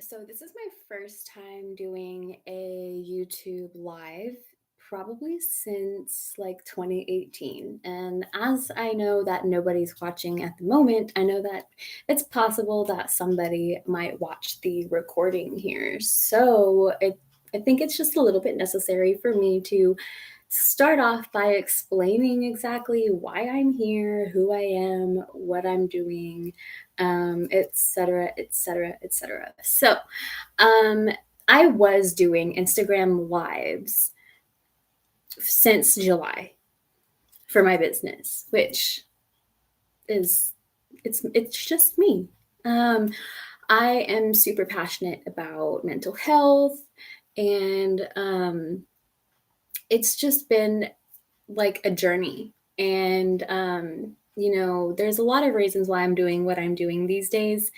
So this is my first time doing a YouTube live, probably since like 2018. And as I know that nobody's watching at the moment, I know that it's possible that somebody might watch the recording here. I think it's just a little bit necessary for me to start off by explaining exactly why I'm here, who I am, what I'm doing, etc., etc., etc. Um, I was doing Instagram lives since July for my business, which is it's just me. Um, I am super passionate about mental health, and it's just been like a journey. And there's a lot of reasons why I'm doing what I'm doing these days.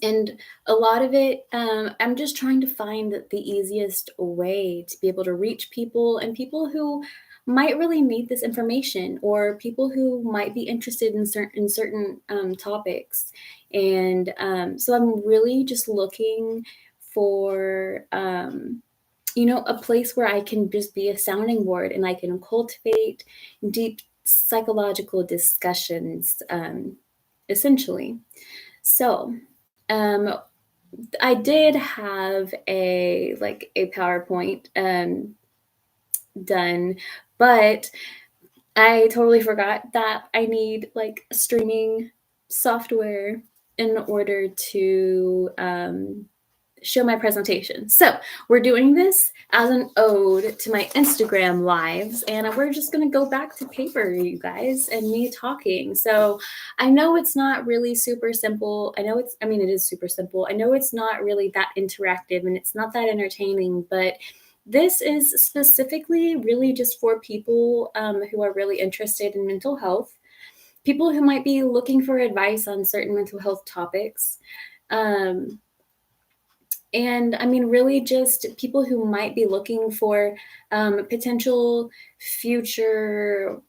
And a lot of it, I'm just trying to find the easiest way to be able to reach people, and people who might really need this information, or people who might be interested in certain topics. And so I'm really just looking for a place where I can just be a sounding board, and I can cultivate deep psychological discussions, essentially. So, um, I did have a PowerPoint done, but I totally forgot that I need like streaming software in order to show my presentation. So we're doing this as an ode to my Instagram lives, and we're just going to go back to paper, you guys, and me talking. So I know it's not really super simple. I mean, it is super simple. I know it's not really that interactive and it's not that entertaining, but this is specifically really just for people who are really interested in mental health, people who might be looking for advice on certain mental health topics. Um, and I mean, really just people who might be looking for potential future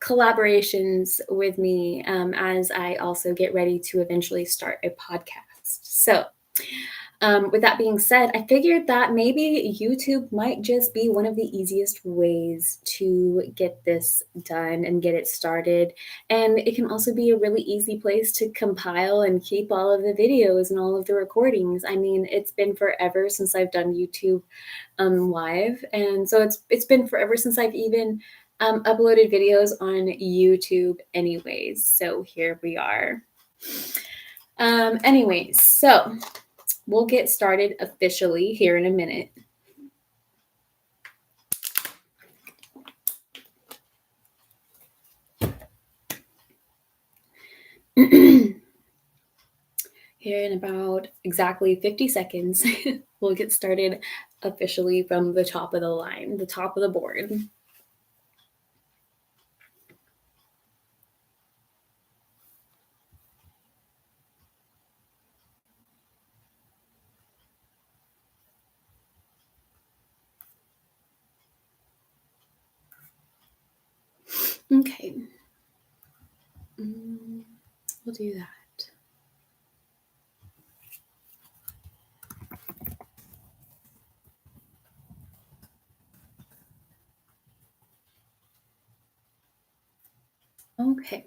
collaborations with me, as I also get ready to eventually start a podcast. So, with that being said, I figured that maybe YouTube might just be one of the easiest ways to get this done and get it started. And it can also be a really easy place to compile and keep all of the videos and all of the recordings. I mean, it's been forever since I've done YouTube live. And so it's been forever since I've even uploaded videos on YouTube anyways. So here we are. Anyways, so we'll get started officially here in a minute. Here in about exactly 50 seconds, we'll get started officially from the top of the line, the top of the board. Okay. We'll do that. Okay.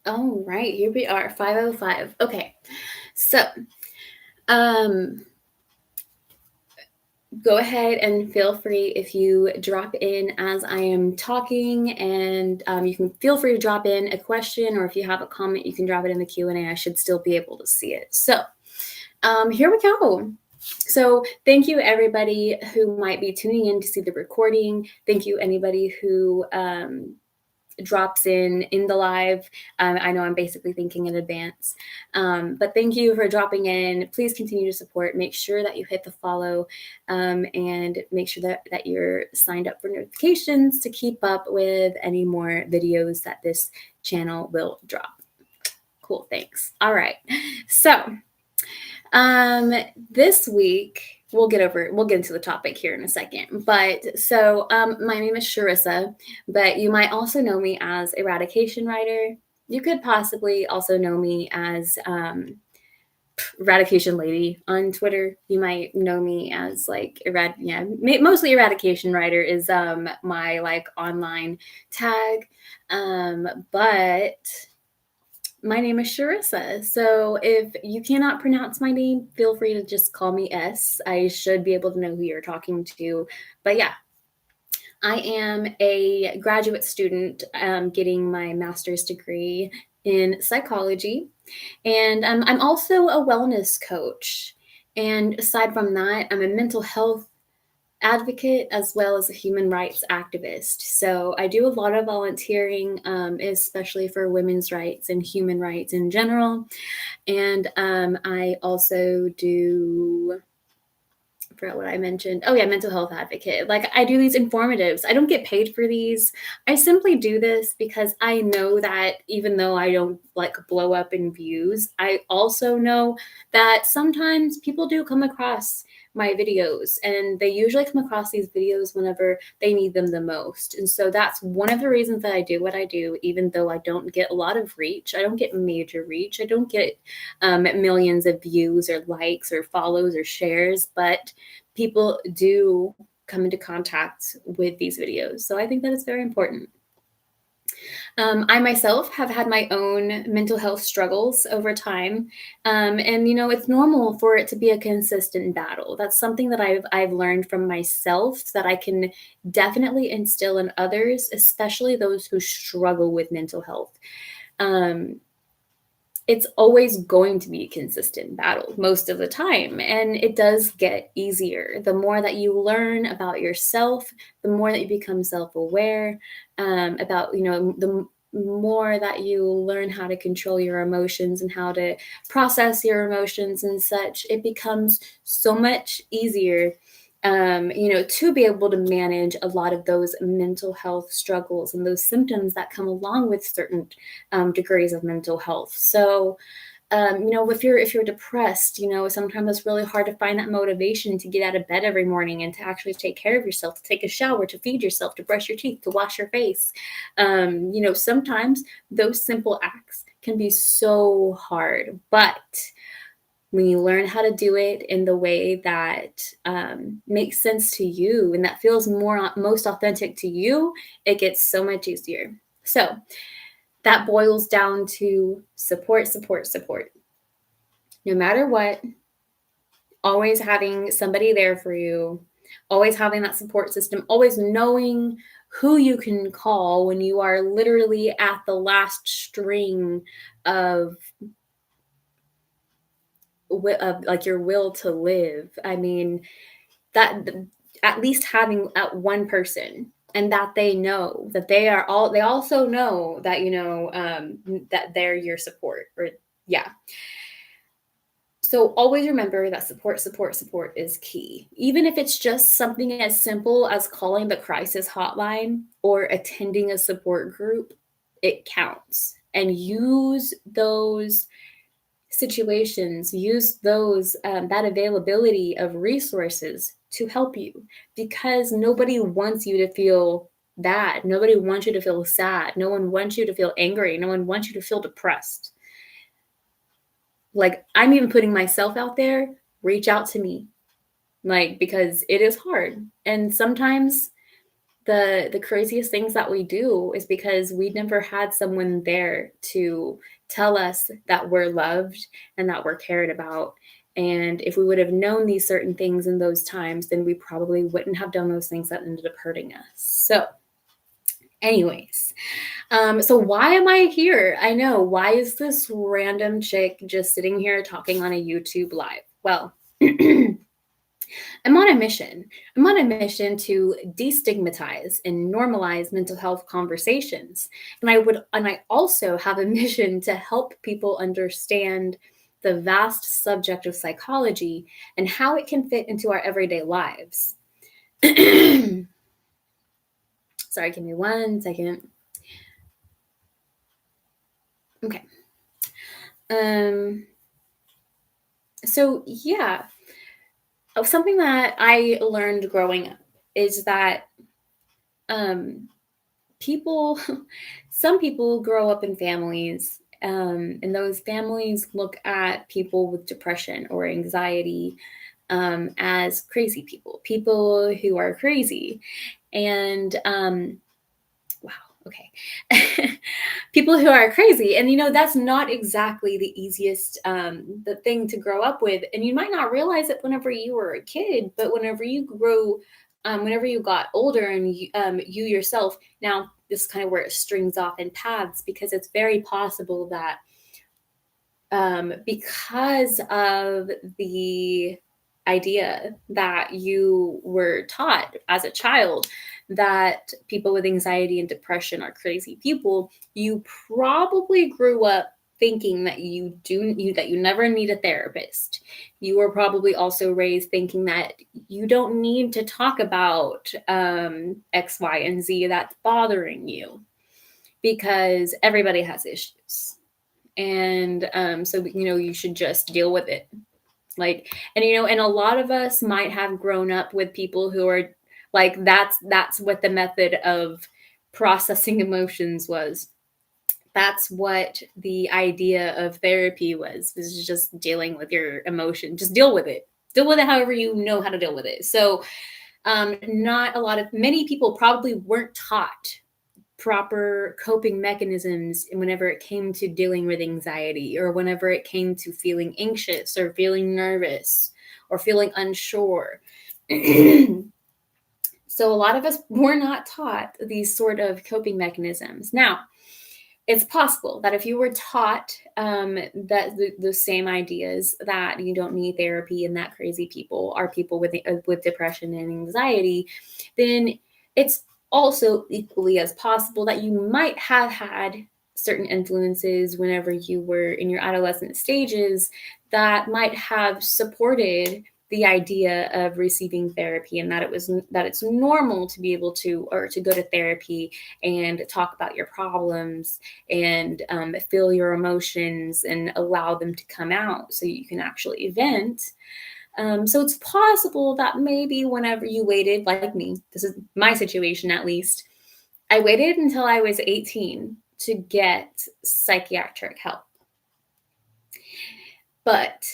All right, here we are, 5:05. Okay. So, go ahead and feel free if you drop in as I am talking, and you can feel free to drop in a question, or if you have a comment, you can drop it in the Q&A. I should still be able to see it. So here we go. So thank you everybody who might be tuning in to see the recording. Thank you anybody who drops in the live. I know I'm basically thinking in advance, but thank you for dropping in. Please continue to support. Make sure that you hit the follow, and make sure that you're signed up for notifications to keep up with any more videos that this channel will drop. Cool, thanks. All right, so this week we'll get into the topic here in a second. But so my name is Sharissa, but you might also know me as Eradication Writer. You could possibly also know me as Eradication Lady on Twitter. You might know me as like mostly Eradication Writer is my like online tag. But my name is Sharissa. So if you cannot pronounce my name, feel free to just call me S. I should be able to know who you're talking to. But yeah, I am a graduate student getting my master's degree in psychology. And I'm also a wellness coach. And aside from that, I'm a mental health advocate as well as a human rights activist. So I do a lot of volunteering, especially for women's rights and human rights in general. And I also do, I forgot what I mentioned. Oh yeah, mental health advocate. Like I do these informatives. I don't get paid for these. I simply do this because I know that even though I don't like blow up in views, I also know that sometimes people do come across my videos, and they usually come across these videos whenever they need them the most. And so that's one of the reasons that I do what I do, even though I don't get a lot of reach. I don't get major reach. I don't get millions of views or likes or follows or shares, but people do come into contact with these videos. So I think that is very important. I myself have had my own mental health struggles over time. And, you know, it's normal for it to be a consistent battle. That's something that I've learned from myself that I can definitely instill in others, especially those who struggle with mental health. It's always going to be a consistent battle most of the time. And it does get easier. The more that you learn about yourself, the more that you become self-aware about, you know, the more that you learn how to control your emotions and how to process your emotions and such, it becomes so much easier you know, to be able to manage a lot of those mental health struggles and those symptoms that come along with certain degrees of mental health. So, you know, if you're depressed, you know, sometimes it's really hard to find that motivation to get out of bed every morning and to actually take care of yourself, to take a shower, to feed yourself, to brush your teeth, to wash your face. You know, sometimes those simple acts can be so hard, but when you learn how to do it in the way that makes sense to you and that feels most authentic to you, it gets so much easier. So that boils down to support, support, support. No matter what, always having somebody there for you, always having that support system, always knowing who you can call when you are literally at the last string of like your will to live. I mean, that at least having at one person, and that they know that they also know that, you know, that they're your support. Or yeah, so always remember that support, support, support is key. Even if it's just something as simple as calling the crisis hotline or attending a support group, it counts. And use those situations, use those that availability of resources to help you, because nobody wants you to feel bad. Nobody wants you to feel sad. No one wants you to feel angry. No one wants you to feel depressed. Like, I'm even putting myself out there. Reach out to me, like, because it is hard. And sometimes the craziest things that we do is because we never had someone there to tell us that we're loved and that we're cared about. And if we would have known these certain things in those times, then we probably wouldn't have done those things that ended up hurting us. So anyways, so why am I here? I know, why is this random chick just sitting here talking on a YouTube live? Well, I'm on a mission. I'm on a mission to destigmatize and normalize mental health conversations. And I also have a mission to help people understand the vast subject of psychology and how it can fit into our everyday lives. Sorry, give me 1 second. Okay. So yeah, something that I learned growing up is that um, people, some people grow up in families, and those families look at people with depression or anxiety as crazy people, people who are crazy. And wow, okay. People who are crazy. And, that's not exactly the easiest the thing to grow up with. And you might not realize it whenever you were a kid, but whenever you got older and you yourself, now this is kind of where it strings off in paths, because it's very possible that because of the idea that you were taught as a child that people with anxiety and depression are crazy people, you probably grew up thinking that you never need a therapist. You were probably also raised thinking that you don't need to talk about X, Y, and Z that's bothering you because everybody has issues, and so you should just deal with it. Like, and a lot of us might have grown up with people who are like, that's what the method of processing emotions was. That's what the idea of therapy was just dealing with your emotion. Just deal with it, however you know how to deal with it. So not a lot of many people probably weren't taught proper coping mechanisms whenever it came to dealing with anxiety, or whenever it came to feeling anxious or feeling nervous or feeling unsure. So a lot of us were not taught these sort of coping mechanisms. Now, it's possible that if you were taught that the same ideas, that you don't need therapy and that crazy people are people with depression and anxiety, then it's also equally as possible that you might have had certain influences whenever you were in your adolescent stages that might have supported the idea of receiving therapy, and that it's normal to be able to, or to go to therapy and talk about your problems and feel your emotions and allow them to come out so you can actually vent. So it's possible that maybe whenever you waited, like me, this is my situation at least, I waited until I was 18 to get psychiatric help. But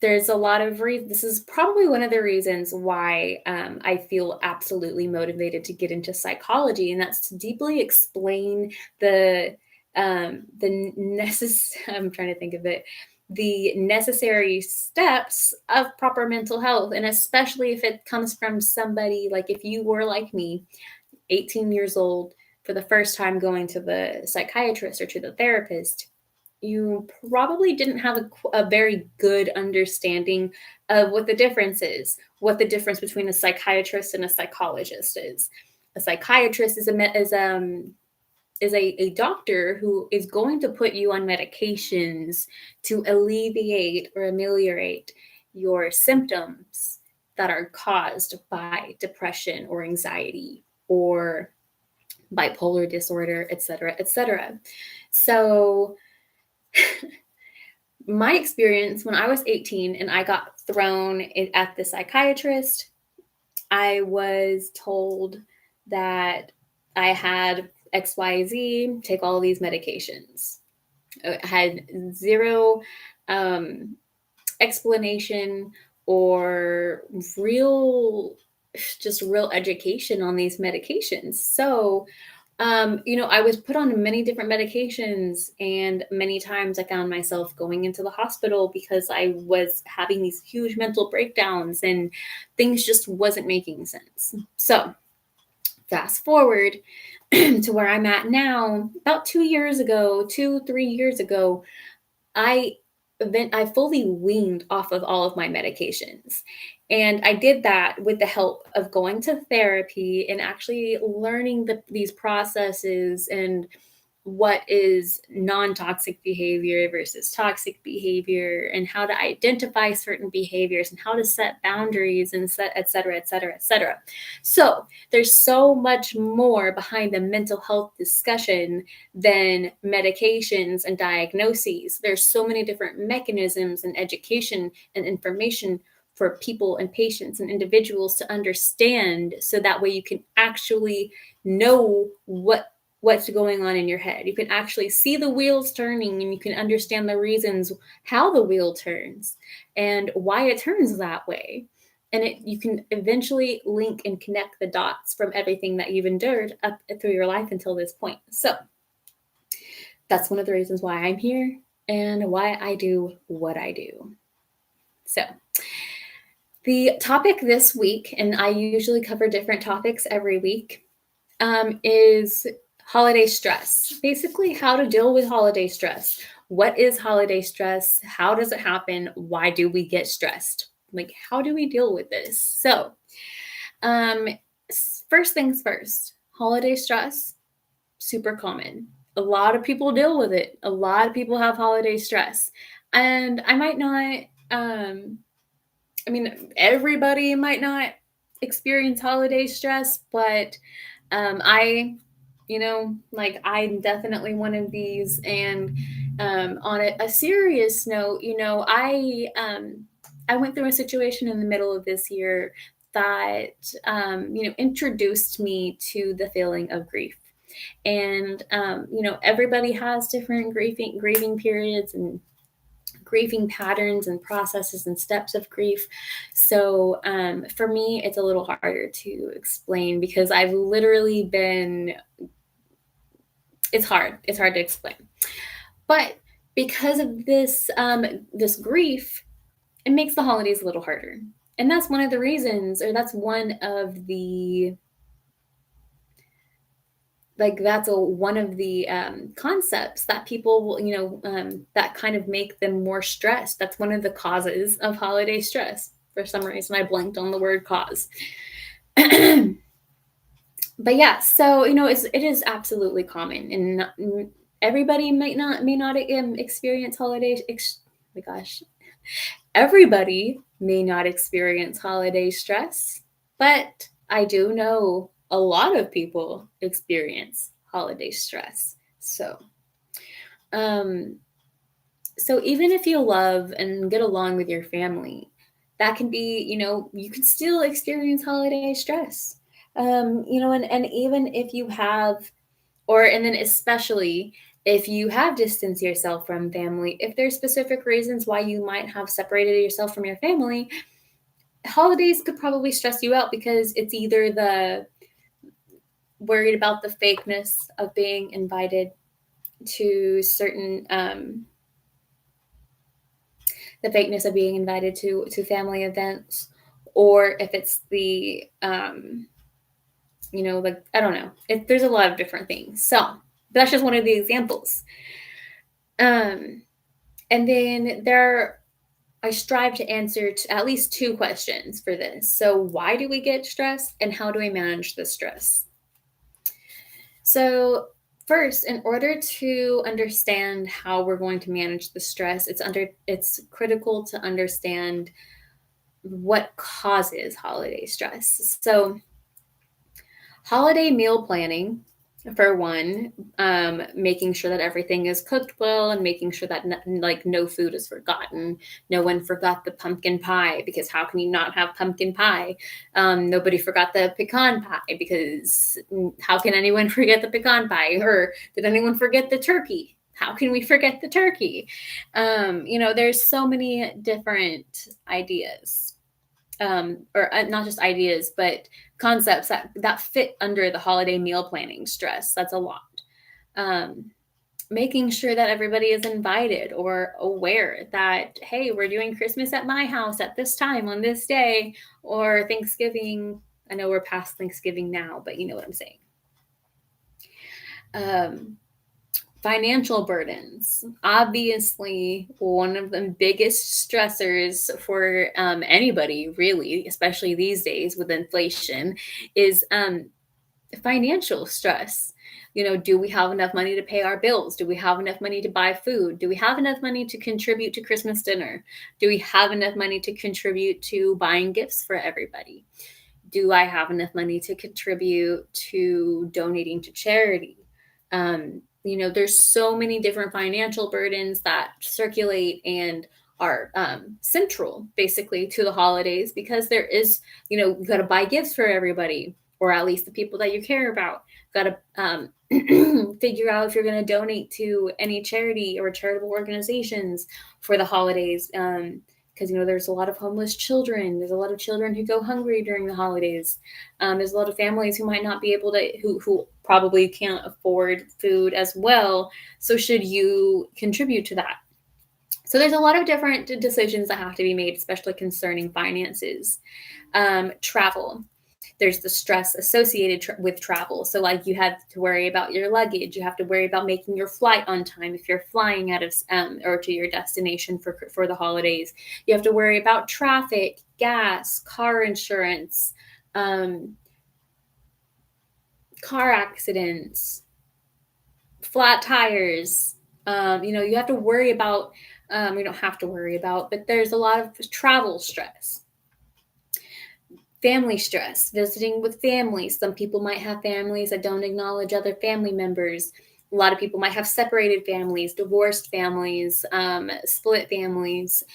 there's a lot of this is probably one of the reasons why I feel absolutely motivated to get into psychology, and that's to deeply explain I'm trying to think of it, the necessary steps of proper mental health, and especially if it comes from somebody like, if you were like me, 18 years old, for the first time going to the psychiatrist or to the therapist, you probably didn't have a very good understanding of what the difference is, what the difference between a psychiatrist and a psychologist is. A psychiatrist is a doctor who is going to put you on medications to alleviate or ameliorate your symptoms that are caused by depression or anxiety or bipolar disorder, et cetera, et cetera. So my experience when I was 18 and I got thrown at the psychiatrist, I was told that I had XYZ, take all these medications. I had zero um, explanation or real education on these medications. So I was put on many different medications, and many times I found myself going into the hospital because I was having these huge mental breakdowns and things just wasn't making sense. So, fast forward to where I'm at now, about 3 years ago, I I fully weaned off of all of my medications. And I did that with the help of going to therapy and actually learning these processes and what is non-toxic behavior versus toxic behavior, and how to identify certain behaviors and how to set boundaries and set et cetera, et cetera, et cetera. So there's so much more behind the mental health discussion than medications and diagnoses. There's so many different mechanisms and education and information for people and patients and individuals to understand, so that way you can actually know what's going on in your head. You can actually see the wheels turning, and you can understand the reasons how the wheel turns and why it turns that way. And you can eventually link and connect the dots from everything that you've endured up through your life until this point. So that's one of the reasons why I'm here and why I do what I do. So the topic this week, and I usually cover different topics every week, is holiday stress. Basically, how to deal with holiday stress. What is holiday stress? How does it happen? Why do we get stressed? Like, how do we deal with this? So, first things first, holiday stress, super common. A lot of people deal with it. A lot of people have holiday stress. And I might not, everybody might not experience holiday stress, but I'm definitely one of these. And on a serious note, I went through a situation in the middle of this year that introduced me to the feeling of grief. And everybody has different grieving periods and grieving patterns and processes and steps of grief. So for me, it's a little harder to explain because I've literally been, it's hard to explain. But because of this, this grief, it makes the holidays a little harder. And that's one of the reasons, or that's one of the one of the concepts that people will, that kind of make them more stressed. That's one of the causes of holiday stress. For some reason, I blanked on the word cause. But yeah, so it is absolutely common, and everybody may not experience holiday. My gosh, everybody may not experience holiday stress, but I do know a lot of people experience holiday stress. So even if you love and get along with your family, that can be, you can still experience holiday stress. And even if you have, and then especially if you have distanced yourself from family, if there's specific reasons why you might have separated yourself from your family, holidays could probably stress you out because it's either the worried about the fakeness of being invited to certain the fakeness of being invited to family events, or if it's the I don't know, there's a lot of different things. So that's just one of the examples. And then I strive to answer at least two questions for this. So why do we get stressed, and how do we manage the stress? So first, in order to understand how we're going to manage the stress, it's critical to understand what causes holiday stress. So holiday meal planning, for one, making sure that everything is cooked well and making sure that no food is forgotten. No one forgot the pumpkin pie, because how can you not have pumpkin pie? Nobody forgot the pecan pie, because how can anyone forget the pecan pie? Or did anyone forget the turkey? How can we forget the turkey? There's so many different ideas. Or not just ideas, but concepts that fit under the holiday meal planning stress. That's a lot. Making sure that everybody is invited or aware that, hey, we're doing Christmas at my house at this time on this day, or Thanksgiving. I know we're past Thanksgiving now, but you know what I'm saying. Financial burdens. Obviously, one of the biggest stressors for anybody, really, especially these days with inflation, is financial stress. Do we have enough money to pay our bills? Do we have enough money to buy food? Do we have enough money to contribute to Christmas dinner? Do we have enough money to contribute to buying gifts for everybody? Do I have enough money to contribute to donating to charity? There's so many different financial burdens that circulate, and central basically to the holidays, because there is, you got to buy gifts for everybody, or at least the people that you care about. Got to figure out if you're going to donate to any charity or charitable organizations for the holidays. Because there's a lot of homeless children. There's a lot of children who go hungry during the holidays. There's a lot of families who might not be able to, who probably can't afford food as well. So should you contribute to that? So there's a lot of different decisions that have to be made, especially concerning finances. Travel. There's the stress associated with travel. So like you have to worry about your luggage. You have to worry about making your flight on time if you're flying out of or to your destination for the holidays. You have to worry about traffic, gas, car insurance, car accidents, flat tires. You have to worry about, you don't have to worry about, but there's a lot of travel stress. Family stress, visiting with families. Some people might have families that don't acknowledge other family members. A lot of people might have separated families, divorced families, split families.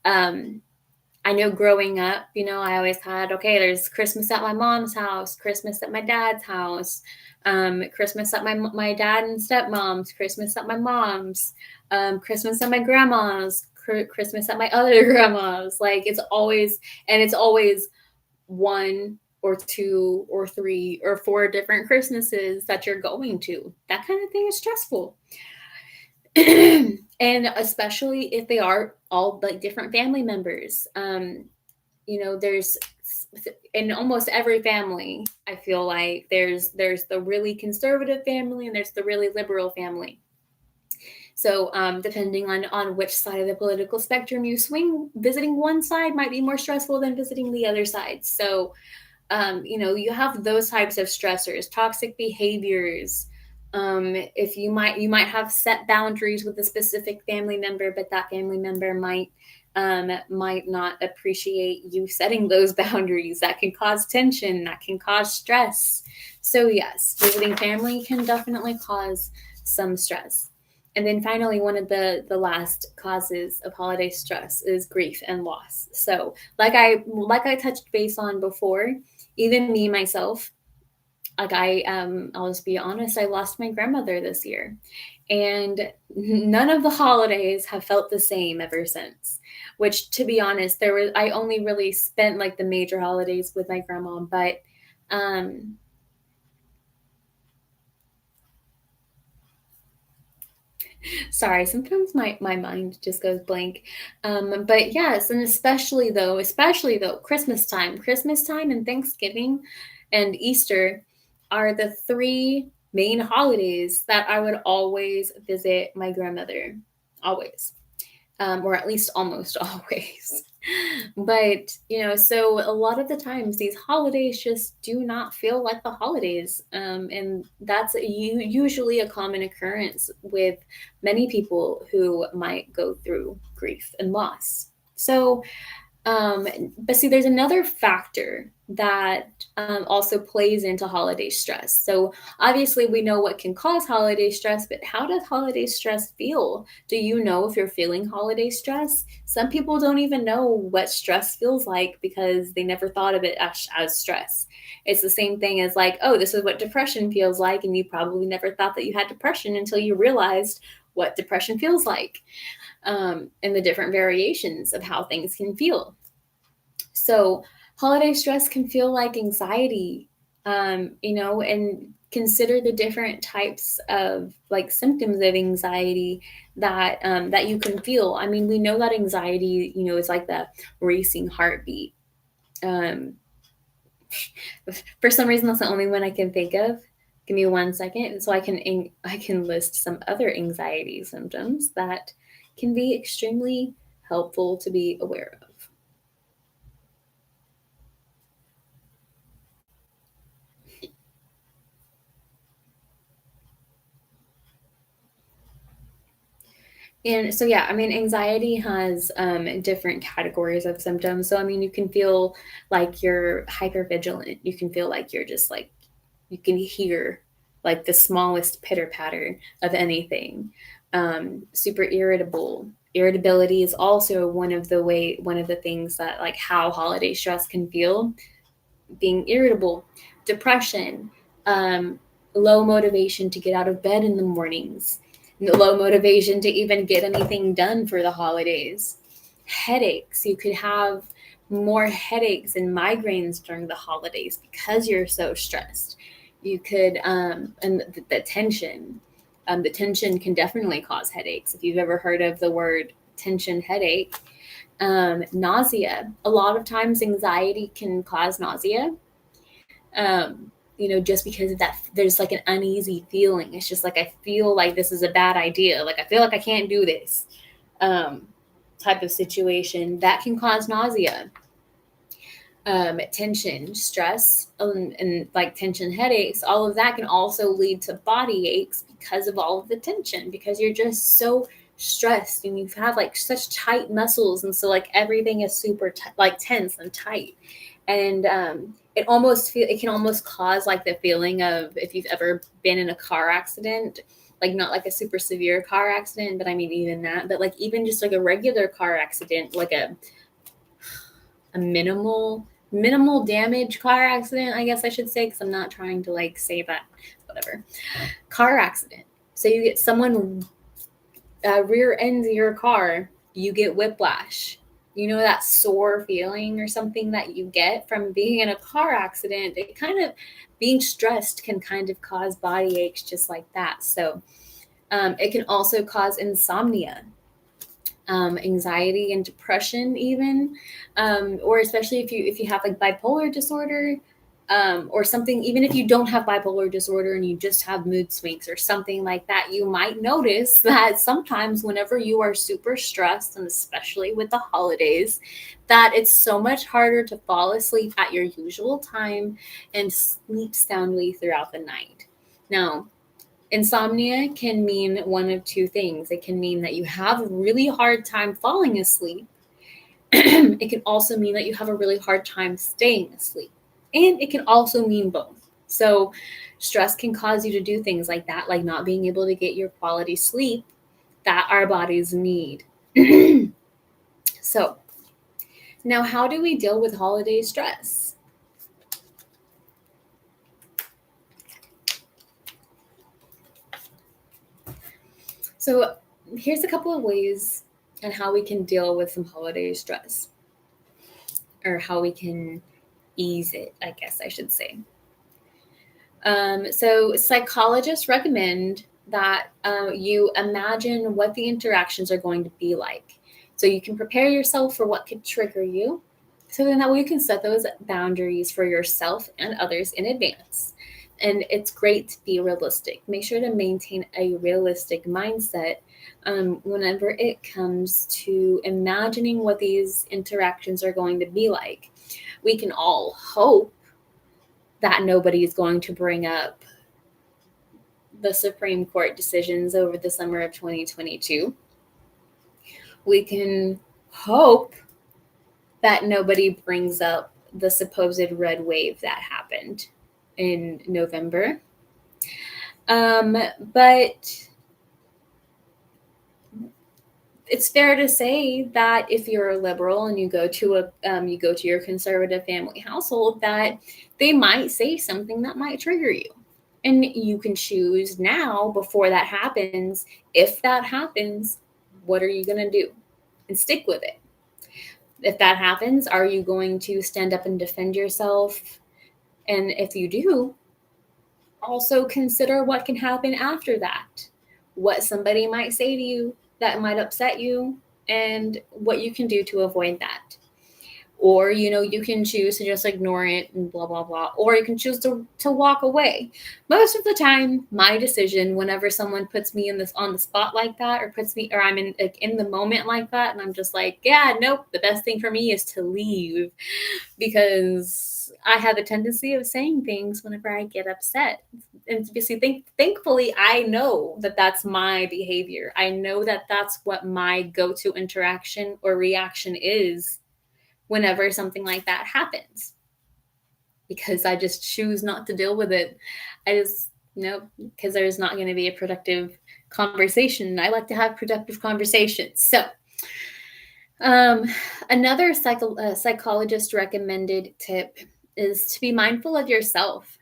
I know growing up, I always had, okay, there's Christmas at my mom's house, Christmas at my dad's house, Christmas at my dad and stepmom's, Christmas at my mom's, Christmas at my grandma's, Christmas at my other grandma's. Like it's always one or two or three or four different Christmases that you're going to. That kind of thing is stressful. And especially if they are all like different family members. There's in almost every family, I feel like there's the really conservative family and there's the really liberal family. So depending on which side of the political spectrum you swing, visiting one side might be more stressful than visiting the other side. So, you have those types of stressors, toxic behaviors. If you might have set boundaries with a specific family member, but that family member might not appreciate you setting those boundaries. That can cause tension, that can cause stress. So yes, visiting family can definitely cause some stress. And then finally, one of the last causes of holiday stress is grief and loss. So like I touched base on before, even me myself, like I'll just be honest, I lost my grandmother this year, and none of the holidays have felt the same ever since. Which, to be honest, I only really spent like the major holidays with my grandma, but sorry, sometimes my mind just goes blank. But yes, and especially though, Christmas time and Thanksgiving and Easter are the three main holidays that I would always visit my grandmother. Always. Or at least almost always. But, so a lot of the times these holidays just do not feel like the holidays. And that's usually a common occurrence with many people who might go through grief and loss. So, but see, there's another factor that also plays into holiday stress. So obviously we know what can cause holiday stress, but how does holiday stress feel? Do you know if you're feeling holiday stress? Some people don't even know what stress feels like because they never thought of it as stress. It's the same thing as like, oh, this is what depression feels like. And you probably never thought that you had depression until you realized what depression feels like. And the different variations of how things can feel. So holiday stress can feel like anxiety, and consider the different types of like symptoms of anxiety that that you can feel. I mean, we know that anxiety, is like the racing heartbeat. For some reason, that's the only one I can think of. Give me 1 second, so I can list some other anxiety symptoms that can be extremely helpful to be aware of. And so, yeah, I mean, anxiety has different categories of symptoms. So, I mean, you can feel like you're hypervigilant. You can feel like you're just like, you can hear like the smallest pitter patter of anything. Super irritable, Irritability is also one of the things that, like, how holiday stress can feel. Being irritable, depression, low motivation to get out of bed in the mornings, low motivation to even get anything done for the holidays, headaches. You could have more headaches and migraines during the holidays because you're so stressed. You could, and the tension. The tension can definitely cause headaches. If you've ever heard of the word tension headache, nausea. A lot of times, anxiety can cause nausea. Just because of that, there's like an uneasy feeling. It's just like, I feel like this is a bad idea. Like, I feel like I can't do this, type of situation that can cause nausea. Tension, stress, and like tension headaches, all of that can also lead to body aches because of all of the tension, because you're just so stressed and you have like such tight muscles, and so like everything is super like tense and tight. And it can almost cause like the feeling of, if you've ever been in a car accident, like not like a super severe car accident, but I mean even that, but like even just like a regular car accident, like a minimal damage car accident, I guess I should say, because I'm not trying to like say that, whatever. Car accident. So you get someone rear ends your car, you get whiplash. You know, that sore feeling or something that you get from being in a car accident. It kind of, being stressed can kind of cause body aches just like that. So it can also cause insomnia. Anxiety and depression, even, or especially if you have like bipolar disorder, or something. Even if you don't have bipolar disorder and you just have mood swings or something like that, you might notice that sometimes whenever you are super stressed, and especially with the holidays, that it's so much harder to fall asleep at your usual time and sleep soundly throughout the night. Now, insomnia can mean one of two things. It can mean that you have a really hard time falling asleep. It can also mean that you have a really hard time staying asleep. And it can also mean both. So, stress can cause you to do things like that, like not being able to get your quality sleep that our bodies need. So, now how do we deal with holiday stress? So, here's a couple of ways and how we can deal with some holiday stress, or how we can ease it, I guess I should say. So psychologists recommend that you imagine what the interactions are going to be like. So you can prepare yourself for what could trigger you. So then that way you can set those boundaries for yourself and others in advance. And it's great to be realistic. Make sure to maintain a realistic mindset whenever it comes to imagining what these interactions are going to be like. We can all hope that nobody is going to bring up the Supreme Court decisions over the summer of 2022. We can hope that nobody brings up the supposed red wave that happened in November. But it's fair to say that if you're a liberal and you go to your conservative family household, that they might say something that might trigger you. And you can choose now, before that happens, if that happens, what are you going to do? And stick with it. If that happens, are you going to stand up and defend yourself? And if you do, also consider what can happen after that. What somebody might say to you that might upset you, and what you can do to avoid that. Or, you can choose to just ignore it and blah, blah, blah. Or you can choose to walk away. Most of the time, my decision, whenever someone puts me on the spot like that, or I'm in the moment like that, and I'm just like, yeah, nope, the best thing for me is to leave, because I have a tendency of saying things whenever I get upset. And thankfully, I know that that's my behavior. I know that that's what my go-to interaction or reaction is whenever something like that happens, because I just choose not to deal with it. Because there's not going to be a productive conversation. I like to have productive conversations. So Another psychologist recommended tip is to be mindful of yourself.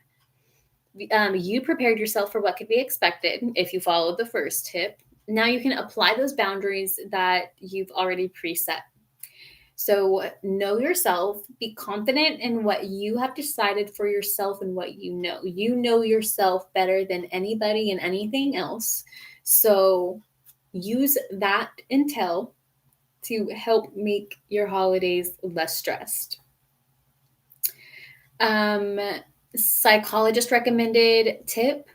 You prepared yourself for what could be expected if you followed the first tip. Now you can apply those boundaries that you've already preset. So know yourself, be confident in what you have decided for yourself and what you know. You know yourself better than anybody and anything else. So use that intel to help make your holidays less stressed. Psychologist recommended tip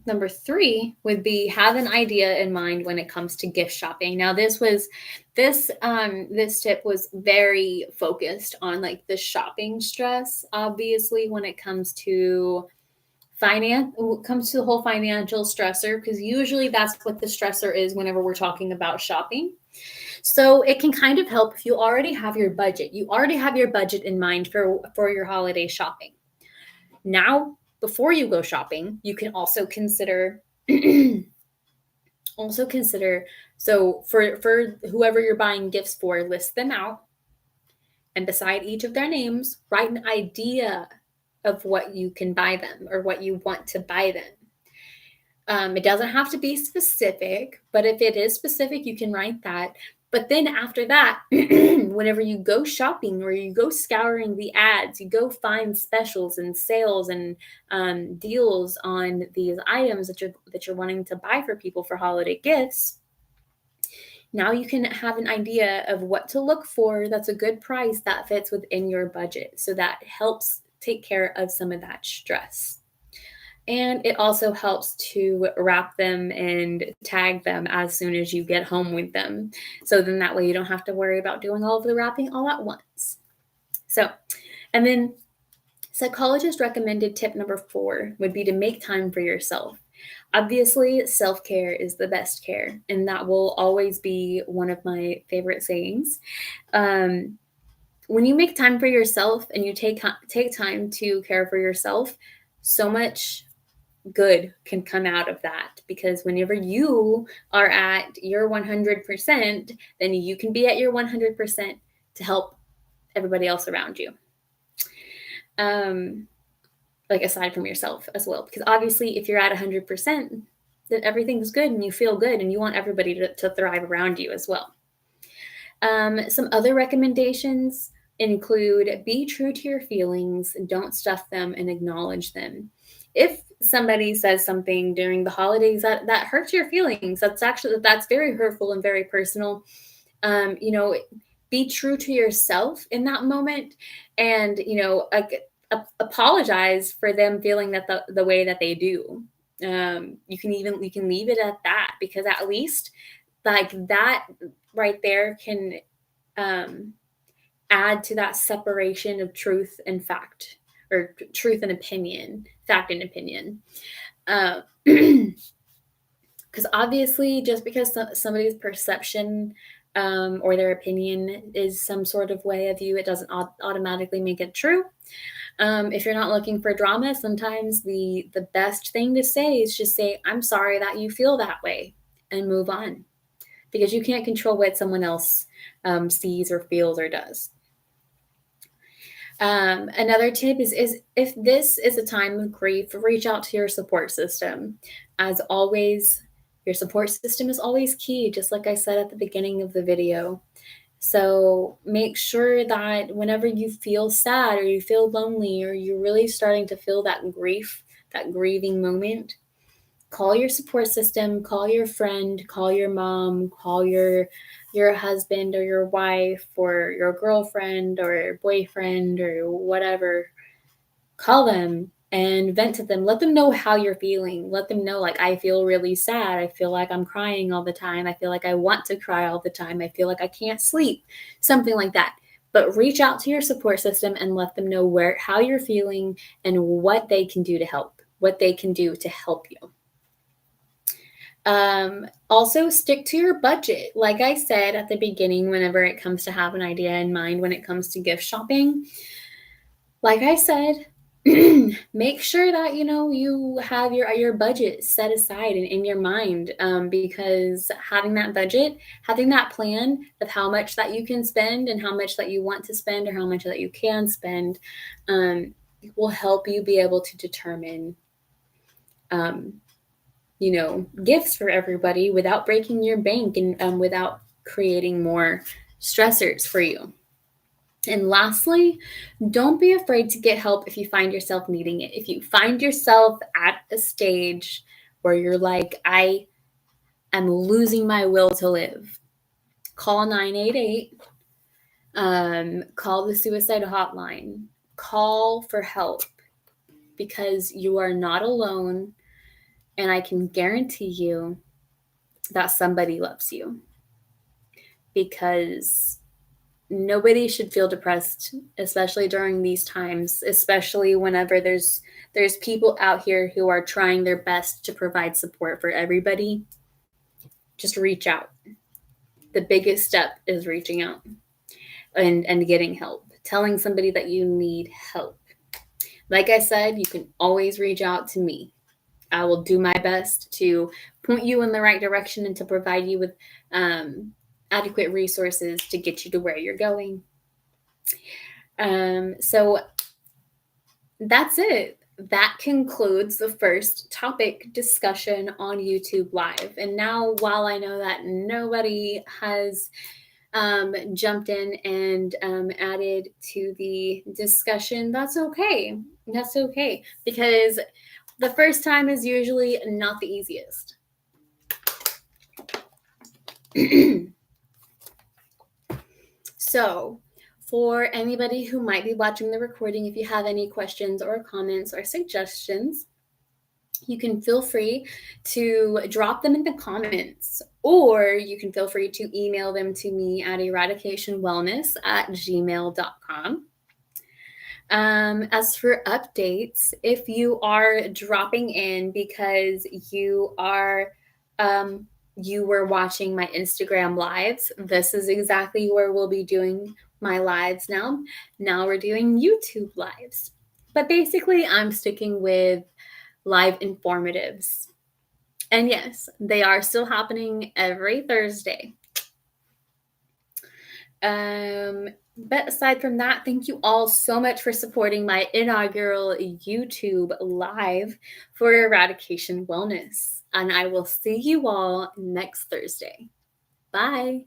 number 3 would be have an idea in mind when it comes to gift shopping. Now this tip was very focused on like the shopping stress, obviously, when it comes to the whole financial stressor, because usually that's what the stressor is whenever we're talking about shopping. So it can kind of help if you already have your budget. You already have your budget in mind for your holiday shopping. Now, before you go shopping, you can also consider so for whoever you're buying gifts for, list them out, and beside each of their names, write an idea of what you can buy them or what you want to buy them. It doesn't have to be specific, but if it is specific, you can write that. But then after that, whenever you go shopping or you go scouring the ads, you go find specials and sales and deals on these items that you're wanting to buy for people for holiday gifts. Now you can have an idea of what to look for that's a good price that fits within your budget. So that helps take care of some of that stress. And it also helps to wrap them and tag them as soon as you get home with them. So then that way you don't have to worry about doing all of the wrapping all at once. So, and then psychologist recommended tip number 4 would be to make time for yourself. Obviously, self-care is the best care, and that will always be one of my favorite sayings. When you make time for yourself and you take time to care for yourself, so much good can come out of that, because whenever you are at your 100%, then you can be at your 100% to help everybody else around you. Like aside from yourself as well, because obviously if you're at 100%, then everything's good and you feel good and you want everybody to thrive around you as well. Some other recommendations include be true to your feelings, don't stuff them, and acknowledge them. If somebody says something during the holidays that hurts your feelings, that's very hurtful and very personal. Be true to yourself in that moment, and apologize for them feeling that the way that they do. You can leave it at that, because at least like that right there can add to that separation of truth and fact, or truth and opinion, fact and opinion. Because obviously, just because somebody's perception or their opinion is some sort of way of you, it doesn't automatically make it true. If you're not looking for drama, sometimes the best thing to say is just say, I'm sorry that you feel that way, and move on, because you can't control what someone else sees or feels or does. Another tip is if this is a time of grief, reach out to your support system. As always, your support system is always key, just like I said at the beginning of the video. So make sure that whenever you feel sad or you feel lonely or you're really starting to feel that grief, that grieving moment, call your support system, call your friend, call your mom, call your husband or your wife or your girlfriend or boyfriend or whatever. Call them and vent to them. Let them know how you're feeling. Let them know, like, I feel really sad. I feel like I'm crying all the time. I feel like I want to cry all the time. I feel like I can't sleep, something like that. But reach out to your support system and let them know how you're feeling and what they can do to help, you. Also, stick to your budget. Like I said at the beginning, whenever it comes to have an idea in mind when it comes to gift shopping, like I said, make sure that you have your budget set aside in your mind, because having that budget, having that plan of how much that you can spend and how much that you want to spend or how much that you can spend, will help you be able to determine gifts for everybody without breaking your bank and without creating more stressors for you. And lastly, don't be afraid to get help if you find yourself needing it. If you find yourself at a stage where you're like, I am losing my will to live, call 988, call the suicide hotline, call for help, because you are not alone. And I can guarantee you that somebody loves you, because nobody should feel depressed, especially during these times, especially whenever there's people out here who are trying their best to provide support for everybody. Just reach out. The biggest step is reaching out and getting help, telling somebody that you need help. Like I said, you can always reach out to me. I will do my best to point you in the right direction and to provide you with adequate resources to get you to where you're going. So that's it. That concludes the first topic discussion on YouTube Live. And now, while I know that nobody has jumped in and added to the discussion, that's okay. That's okay, because the first time is usually not the easiest. So, for anybody who might be watching the recording, if you have any questions or comments or suggestions, you can feel free to drop them in the comments, or you can feel free to email them to me at eradicationwellness@gmail.com. As for updates, if you are dropping in because you were watching my Instagram lives, this is exactly where we'll be doing my lives now. Now we're doing YouTube lives. But basically, I'm sticking with live informatives. And yes, they are still happening every Thursday. But aside from that, thank you all so much for supporting my inaugural YouTube live for Eradication Wellness. And I will see you all next Thursday. Bye.